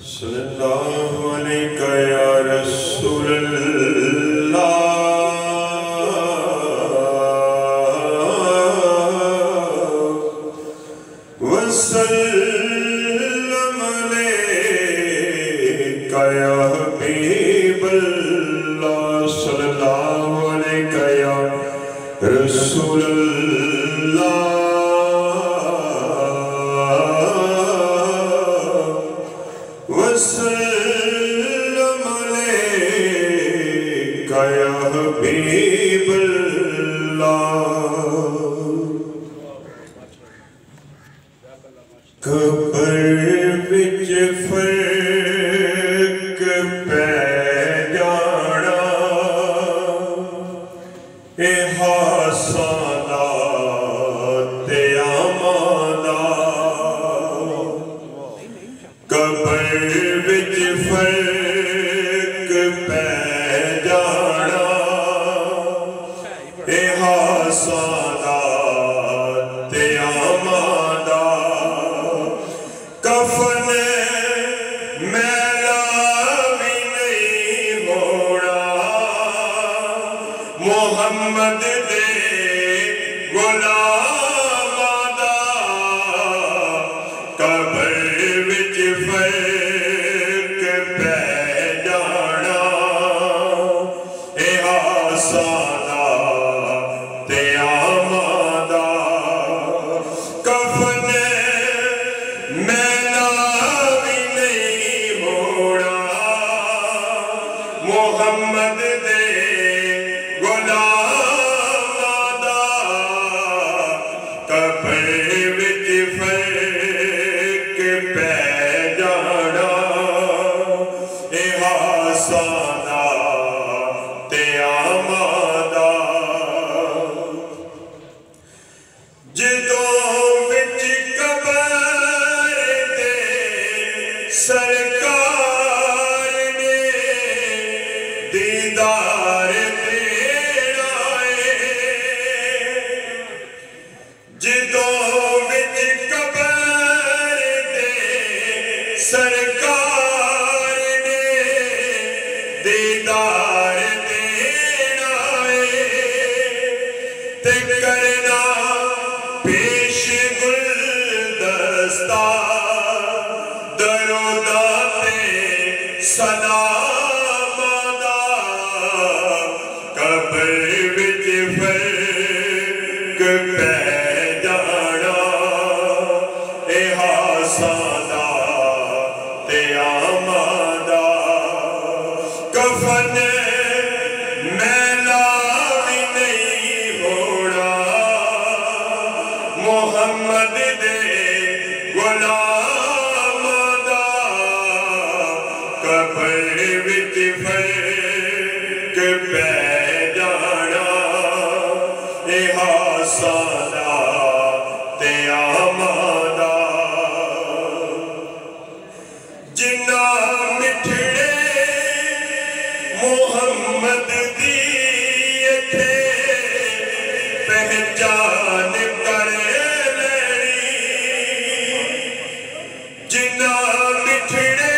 सल्लल्लाहु अलैका या रसूलल्लाह वसल्लम अलैका या हबीबल्लाह सल्लल्लाहु अलैका या रसूलल्लाह वसल्लम अलैका या हबीबल्लाह। कब्र विच फर्क पै जाना ए हासा ते आमादा। कब्र विच फर्क पै जाना ए हासा ते आमादा। कफन मैला भी नहीं होना मोहम्मद दे गुलामां दा। कब्र विच फर्क पै जाना ए हासा ते आमादा। कफन मोहम्मद दे गुलामां दा। कब्र विच फर्क पै जाना ए हासा ते आमादा। जदों विच कब्र दे सरकार ने दीदार तेरा जदों विच कब्र दे सरकार ने दीदार तेरा ते करना पेश गुलदस्ता दरोदा ते सलामां दा। कब्र विच फर्क पै जाना ए हासा ते आमादा। कफन मैला भी नहीं होना मोहम्मद दे गुलामां दा। कब्र विच फर्क पै जाना ए हासा ते आमादा। जिन्ना मिठड़े मोहम्मद दी इत्थे पहचान कर लैनी। जिन्ना मिठड़े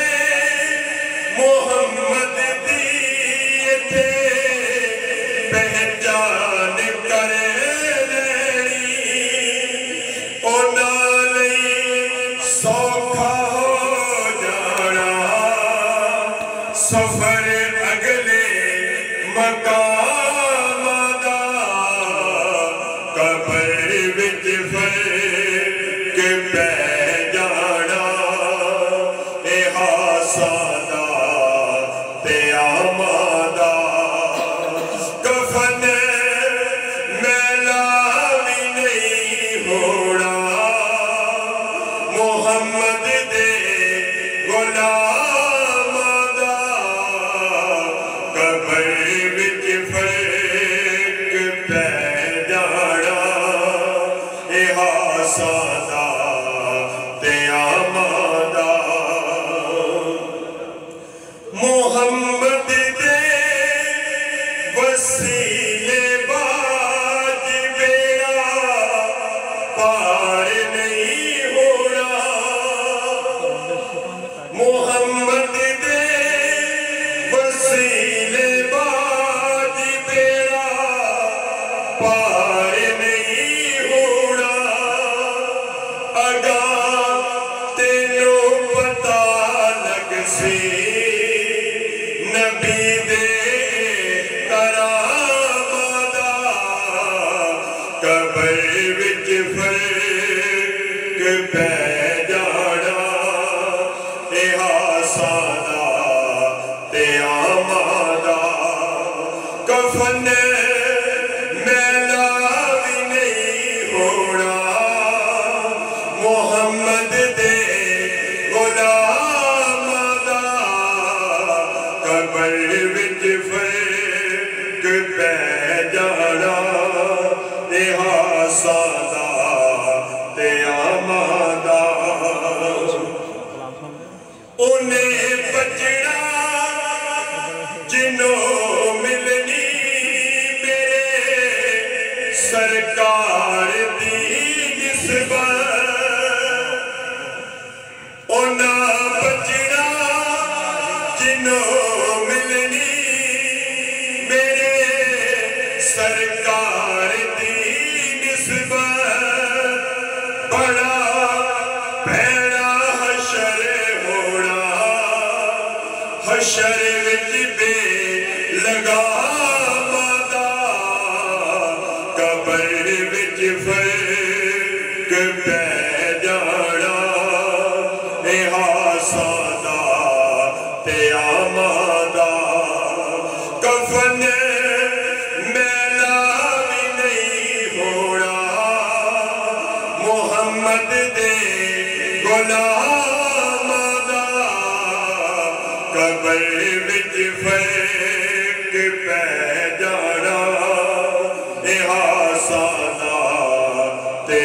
मोहम्मद दी इत्थे पहचान कर लैनी। उन्हां लई सौखा हो जाना सफर अगले मकामां दा। कब्र विच फर्क पै जाना ए हासा ते आमादा। कफन मैला भी नहीं होना मोहम्मद दे गुलामां दा। कब्र विच फर्क पै जाना ए हासा ते आमादा। मोहम्मद दे वसीले बाज बेड़ा पार नहीं होना सादा ते आमादा कफन मैला भी नहीं होना मोहम्मद दे गुलाम दा कबर विच फर्क पै जाना सादा ते आमादा उन्हें बचना जिन्हों मिलनी मेरे सरकार दी निस्बत उन्हें बचना जिन्हों मिलनी मेरे सरकार दी बड़ा भैड़ा हशर होना हशर विच बे लगाम दा कबर विच फर्क पै जाना सादा ते आमादा कफन मोहम्मद दे गुलाम दा कबर विच फर्क पै जाना सादा ते